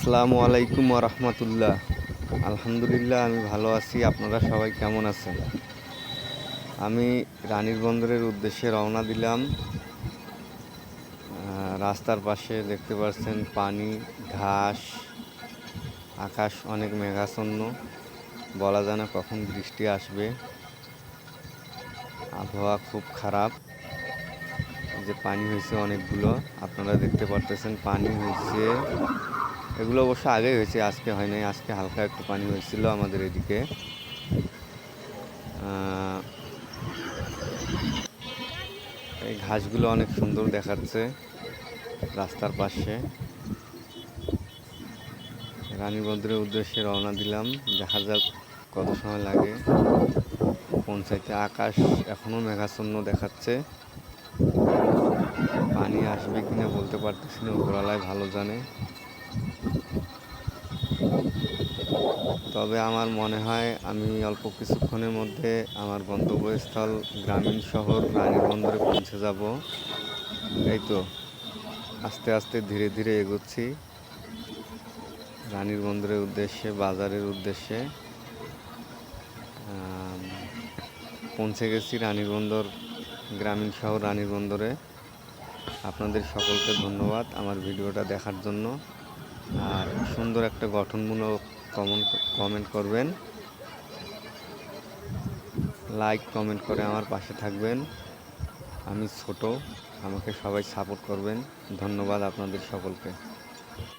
আসসালামু আলাইকুম ওয়া রাহমাতুল্লাহ। আলহামদুলিল্লাহ, আমি ভালো আছি। আপনারা সবাই কেমন আছেন? আমি রানীর বন্দরের উদ্দেশ্যে রওনা দিলাম। রাস্তার পাশে দেখতে পাচ্ছেন পানি, ঘাস, আকাশ অনেক মেঘাচ্ছন্ন। বলা যায় না কখন বৃষ্টি আসবে। আবহাওয়া খুব খারাপ। এই যে পানি হয়েছে অনেকগুলো, আপনারা দেখতে পারতেছেন পানি হয়েছে। এগুলো অবশ্য আগেই হয়েছে, আজকে হয় নাই। আজকে হালকা একটু পানি হয়েছিল আমাদের এদিকে। এই ঘাসগুলো অনেক সুন্দর দেখাচ্ছে রাস্তার পাশে। রানীবন্দরের উদ্দেশ্যে রওনা দিলাম, দেখা যাক কত সময় লাগে পৌঁছাইতে। আকাশ এখনো মেঘাচ্ছন্ন দেখাচ্ছে। পানি আসবে কিনা বলতে পারতেছি না, উপরওয়ালাই ভালো জানে। তবে আমার মনে হয় আমি অল্প কিছুক্ষণের মধ্যে আমার গন্তব্যস্থল গ্রামীণ শহর রানীর বন্দরে পৌঁছে যাব। এই তো আস্তে আস্তে ধীরে ধীরে এগোচ্ছি রানীর বন্দরের উদ্দেশ্যে, বাজারের উদ্দেশ্যে। পৌঁছে গেছি রানীর বন্দর, গ্রামীণ শহর রানীর বন্দরে। আপনাদের সকলকে ধন্যবাদ আমার ভিডিওটা দেখার জন্য। আর সুন্দর একটা গঠনমূলক কমেন্ট করবেন, লাইক কমেন্ট করে আমার পাশে থাকবেন। আমি ছোট, আমাকে সবাই সাপোর্ট করবেন। ধন্যবাদ আপনাদের সকলকে।